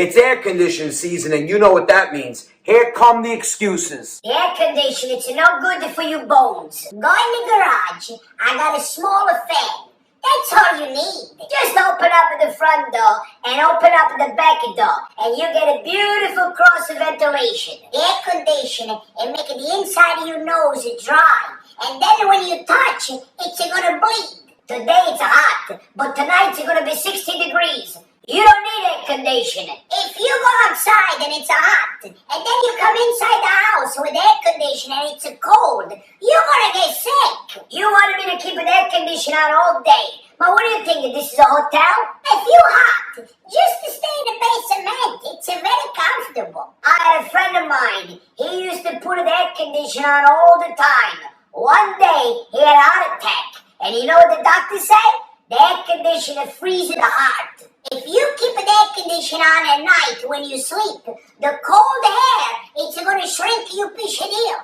It's air conditioning season, and you know what that means. Here come the excuses. The air conditioner, it's no good for your bones. Go in the garage, I got a smaller fan. That's all you need. Just open up the front door and open up the back door, and you get a beautiful cross ventilation. The air conditioner and make the inside of your nose dry, and then when you touch it, it's gonna bleed. Today it's hot, but tonight it's gonna be 60 degrees. You don't need air conditioning. If you go outside and it's hot, and then you come inside the house with air conditioning and it's cold, you're gonna get sick. You wanted me to keep an air conditioner on all day. But what do you think? This is a hotel? If you're hot, just to stay in the basement. It's very comfortable. I had a friend of mine. He used to put an air conditioner on all the time. One day, he had a heart attack. And you know what the doctor said? The air conditioner freezes the heart. If you keep an air conditioner on at night when you sleep, the cold air, it's going to shrink your piece of deal.